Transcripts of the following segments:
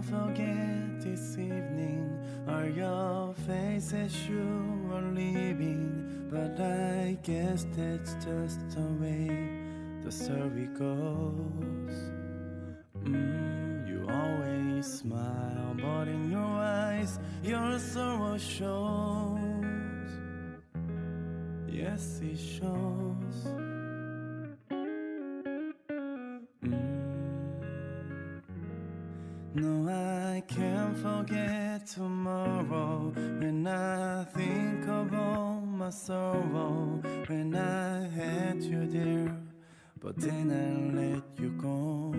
can't forget this evening. Are your faces you are leaving? But I guess that's just the way the story goes. You always smile, but in your eyes your sorrow shows. Yes, it shows. No, I can't forget tomorrow. When I think of all my sorrow, when I had you there, but then I let you go.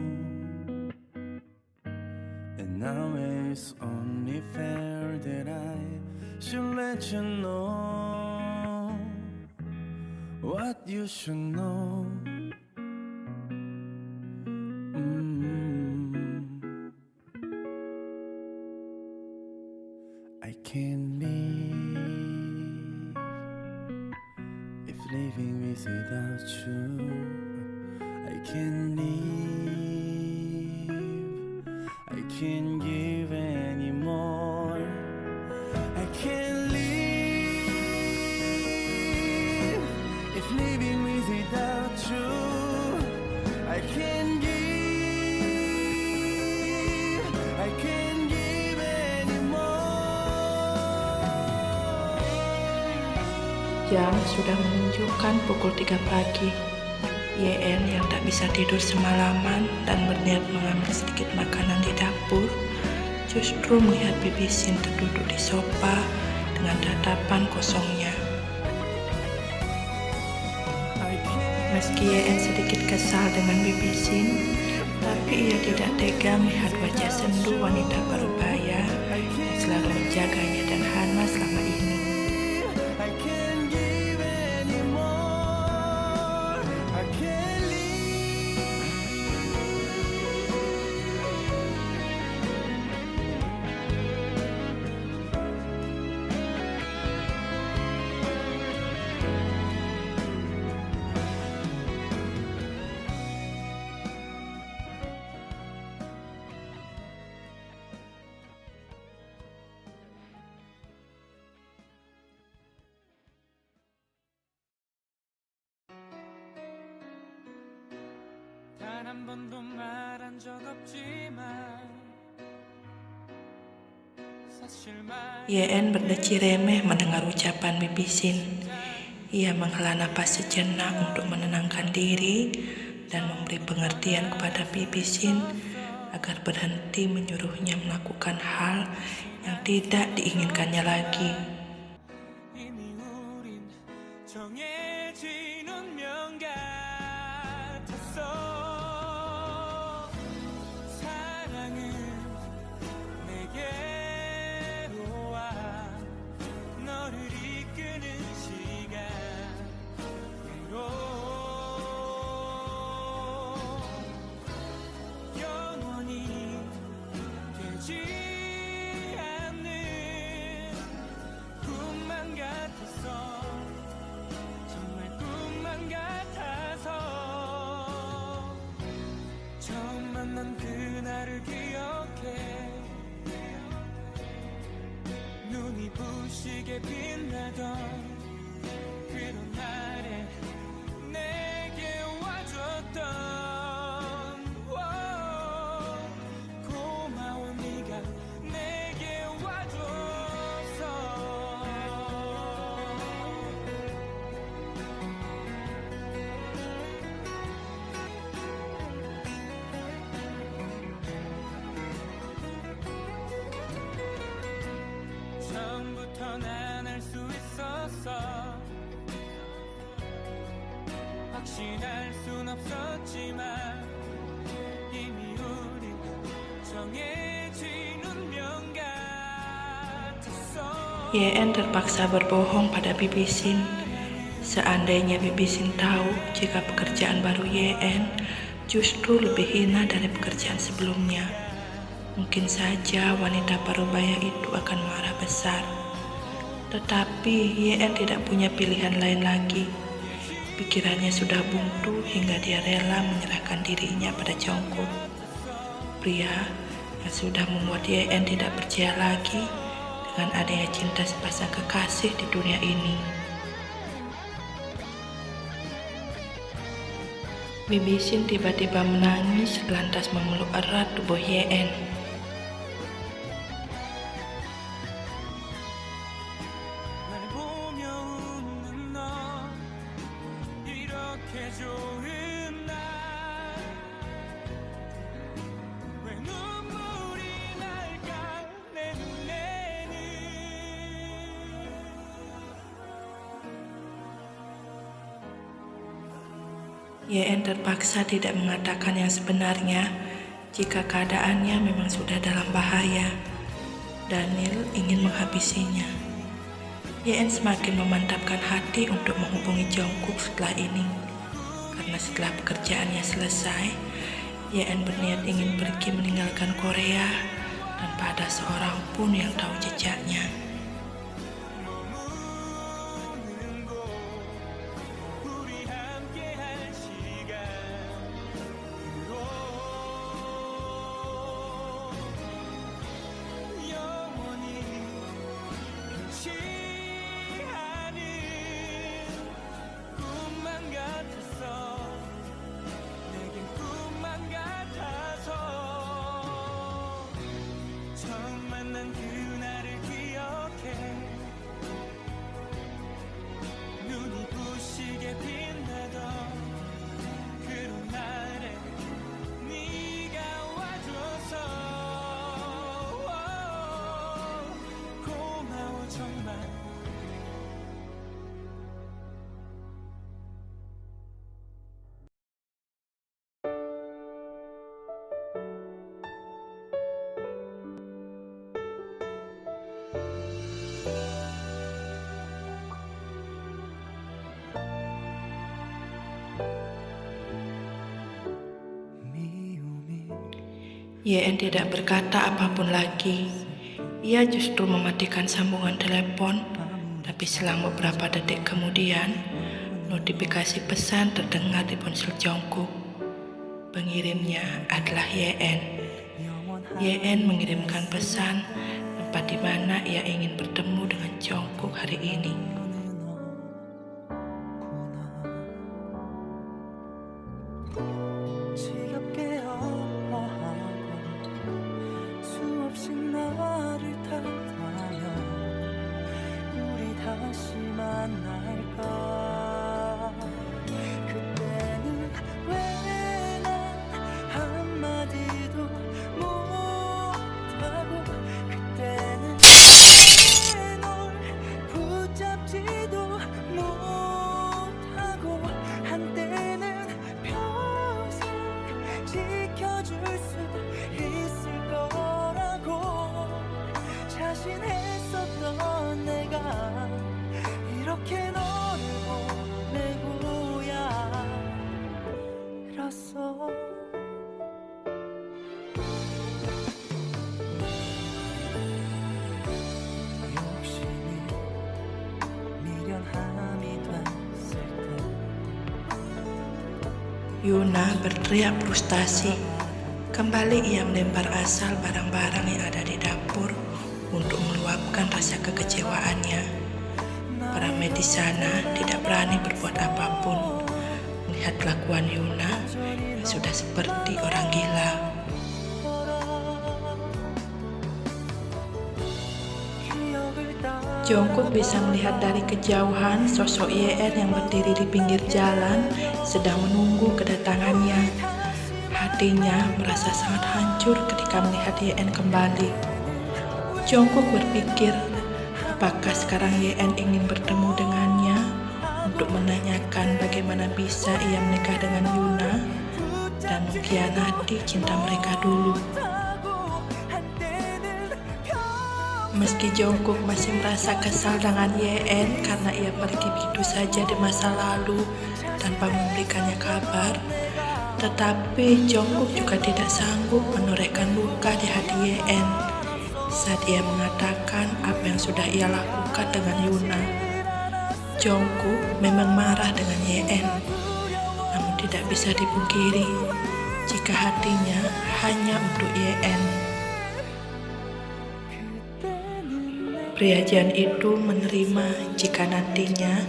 And now it's only fair that I should let you know what you should know. I can't live if living without you. I can't live, I can't give anymore. I can't live if living without you. I can't give, I can't give anymore. Jam sudah menunjukkan pukul 3 pagi. YN yang tak bisa tidur semalaman dan berniat mengambil sedikit makanan di dapur, justru melihat Bibi Sin terduduk di sofa dengan tatapan kosongnya. Meski YN sedikit kesal dengan Bibi Sin, tapi ia tidak tega melihat wajah sendu wanita parubaya yang selalu menjaganya dan Hana selama ini. 한 번도 말한 적 없지만 사실 YN berdeci remeh mendengar ucapan Bibi Sin. Ia menghela napas sejenak untuk menenangkan diri dan memberi pengertian kepada Bibi Sin agar berhenti menyuruhnya melakukan hal yang tidak diinginkannya lagi. 난 그날을 기억해. 눈이 부시게 빛나던 그런 날에 내게 와줬던 고마워 네가 내게 와줘서. 처음부터 난 알 수 있었어. 확신할 순 없었지만 이미 우린 정해진 운명 같았어. YN terpaksa berbohong pada Bibi Sin. Seandainya Bibi Sin tahu jika pekerjaan baru YN justru lebih hina dari pekerjaan sebelumnya, mungkin saja wanita parubaya itu akan marah besar. Tetapi YN tidak punya pilihan lain lagi. Pikirannya sudah buntu hingga dia rela menyerahkan dirinya pada Jongkook, pria yang sudah membuat YN tidak percaya lagi dengan adanya cinta sepasang kekasih di dunia ini. Bibi Shin tiba-tiba menangis lantas memeluk erat tubuh YN. 날 보며 웃는 너 이렇게 좋은 날 왜 눈물이 날까 내 눈에는 YN terpaksa tidak mengatakan yang sebenarnya jika keadaannya memang sudah dalam bahaya. Daniel ingin menghabisinya. YN semakin memantapkan hati untuk menghubungi Jungkook setelah ini. Karena setelah pekerjaannya selesai, YN berniat ingin pergi meninggalkan Korea tanpa ada seorang pun yang tahu jejaknya. 우리 함께 할 시간으로 영원히 변치 않은 꿈만 같았어 내겐 꿈만 같아서 처음 만난 그날을 기억해 눈이 부시게 빛나던 그런 날에 네가 와줘서 고마워 정말. YN tidak berkata apapun lagi. Ia justru mematikan sambungan telepon, tapi selang beberapa detik kemudian, notifikasi pesan terdengar di ponsel Jungkook. Pengirimnya adalah YN. YN mengirimkan pesan tempat di mana ia ingin bertemu dengan Jungkook hari ini. 지겹게 아파하고 수없이 나를 탓하며 우리 다시 만날까 그때는 왜 난 한마디도 못하고 그때는 왜 널 붙잡지도 못하고 한때는 평생 지켜줄 수 있을 거라고 자신했었던 내가 이렇게 너를 보내고야 일었어 욕심이 미련함이 됐을 때 Yuna berteriak frustasi. Kembali ia melempar asal barang-barang yang ada di dapur untuk meluapkan rasa kekecewaannya. Para medis sana tidak berani berbuat apapun melihat kelakuan Yuna yang sudah seperti orang gila. Jungkook bisa melihat dari kejauhan sosok YN yang berdiri di pinggir jalan sedang menunggu kedatangannya. Hatinya merasa sangat hancur ketika melihat YN kembali. Jungkook berpikir, apakah sekarang YN ingin bertemu dengannya untuk menanyakan bagaimana bisa ia menikah dengan Yuna dan mengkhianati cinta mereka dulu. Meski Jungkook masih merasa kesal dengan YN karena ia pergi begitu saja di masa lalu tanpa memberikannya kabar, tetapi Jungkook juga tidak sanggup menorehkan luka di hati YN saat ia mengatakan apa yang sudah ia lakukan dengan Yuna. Jungkook memang marah dengan YN, namun tidak bisa dipungkiri jika hatinya hanya untuk YN. Pria Jan itu menerima jika nantinya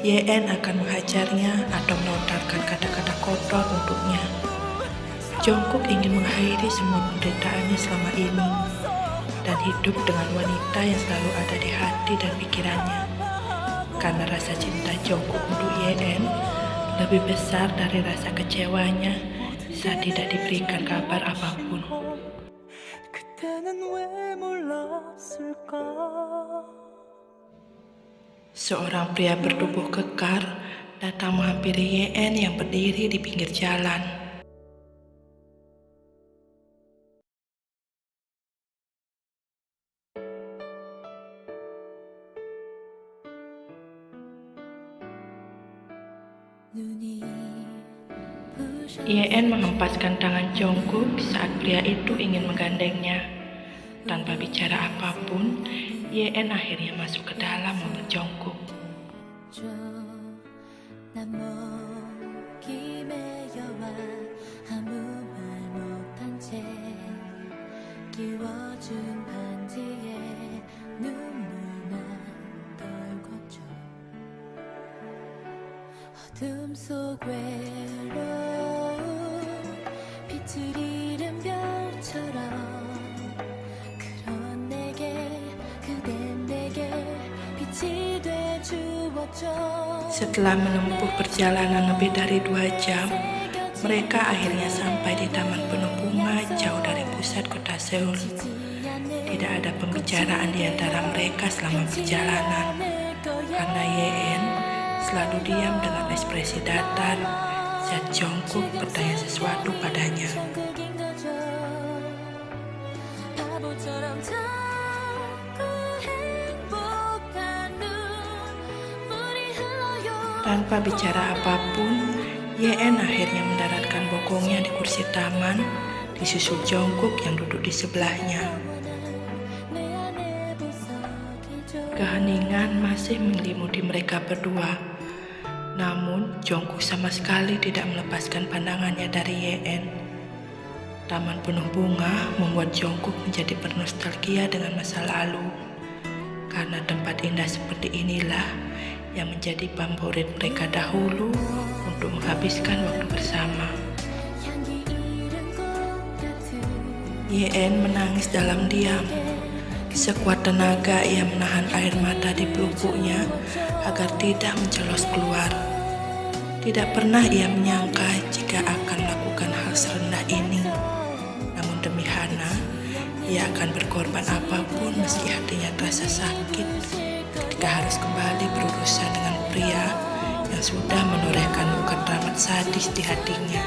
YN akan menghajarnya atau melontarkan kata-kata kotor untuknya. Jungkook ingin mengakhiri semua penderitaannya selama ini dan hidup dengan wanita yang selalu ada di hati dan pikirannya. Karena rasa cinta Jungkook untuk YN lebih besar dari rasa kecewanya saat tidak diberikan kabar apapun. Seorang pria bertubuh kekar datang menghampiri YN yang berdiri di pinggir jalan. YN menghempaskan tangan Jungkook saat pria itu ingin menggandengnya. Tanpa bicara apapun, YN akhirnya masuk ke dalam mobil Jungkook. Setelah menempuh perjalanan lebih dari 2 jam, mereka akhirnya sampai di taman penuh bunga jauh dari pusat kota Seoul. Tidak ada pembicaraan di antara mereka selama perjalanan, karena YN selalu diam dengan ekspresi datar saat Jungkook bertanya sesuatu padanya. Tanpa bicara apapun, YN akhirnya mendaratkan bokongnya di kursi taman, disusul Jungkook yang duduk di sebelahnya. Keheningan masih menyelimuti mereka berdua. Namun, Jungkook sama sekali tidak melepaskan pandangannya dari YN. Taman penuh bunga membuat Jungkook menjadi bernostalgia dengan masa lalu. Karena tempat indah seperti inilah yang menjadi favorit mereka dahulu untuk menghabiskan waktu bersama. YN menangis dalam diam. Sekuat tenaga ia menahan air mata di pelupuknya agar tidak mencelos keluar. Tidak pernah ia menyangka jika akan melakukan hal serendah ini. Namun demi Hana, ia akan berkorban apapun meski hatinya terasa sakit ketika harus kembali berurusan dengan pria yang sudah menorehkan luka teramat sadis di hatinya.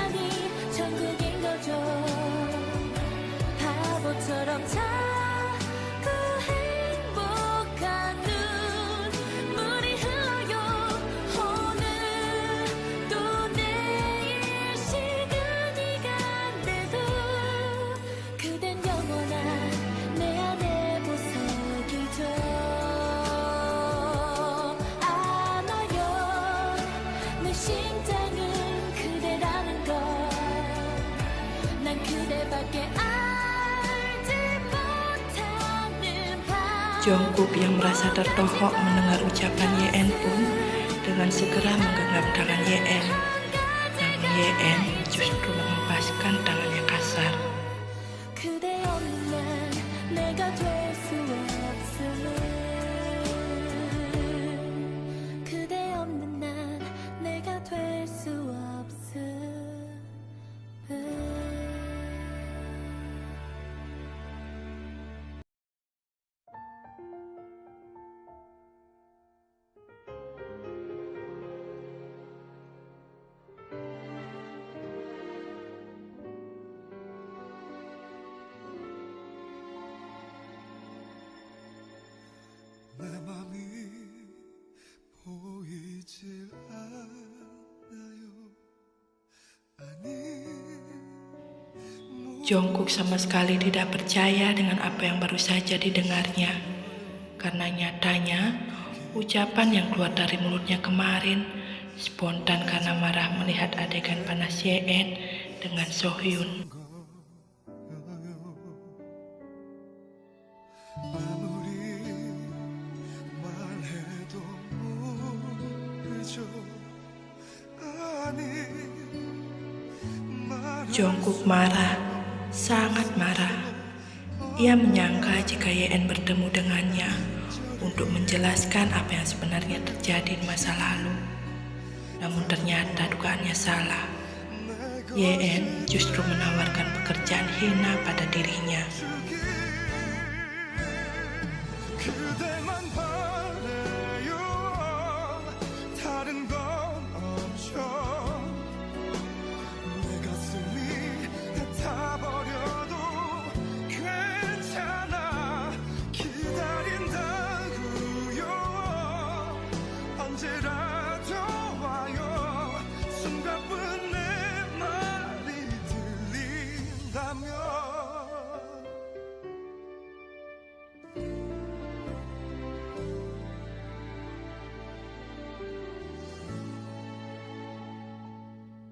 Jungkook yang merasa tertohok mendengar ucapan YN pun dengan segera menggenggam tangan YN. Namun YN justru menghempaskan tangannya kasar. 내 맘이 보이질 않아요. Jungkook sama sekali tidak percaya dengan apa yang baru saja didengarnya. Karena nyatanya, ucapan yang keluar dari mulutnya kemarin spontan karena marah melihat adegan panas YN dengan Sohyun. Jungkook marah, sangat marah. Ia menyangka jika Yeon bertemu dengannya untuk menjelaskan apa yang sebenarnya terjadi di masa lalu. Namun ternyata dugaannya salah. Yeon justru menawarkan pekerjaan hina pada dirinya.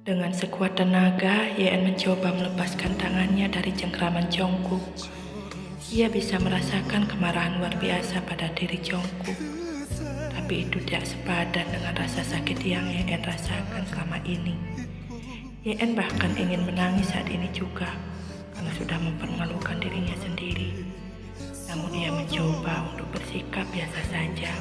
Dengan sekuat tenaga, Yeon mencoba melepaskan tangannya dari cengkraman Jungkook. Ia bisa merasakan kemarahan luar biasa pada diri Jungkook. Tapi itu tidak sepadan dengan rasa sakit yang Yeon rasakan selama ini. Yeon bahkan ingin menangis saat ini juga, karena sudah mempermalukan dirinya sendiri. Namun ia mencoba untuk bersikap biasa saja.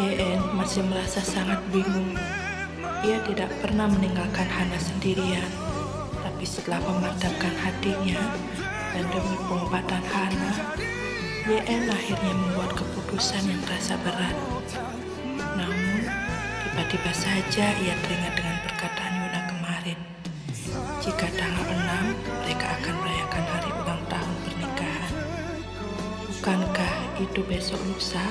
Yeon masih merasa sangat bingung. Ia tidak pernah meninggalkan Hana sendirian. Tapi setelah mematangkan hatinya dan demi pengobatan Hana, Yeon akhirnya membuat keputusan yang terasa berat. Namun, tiba-tiba saja ia teringat dengan perkataan Yuna kemarin. Jika tanggal 6, mereka akan merayakan hari ulang tahun pernikahan. Bukankah itu besok lusa?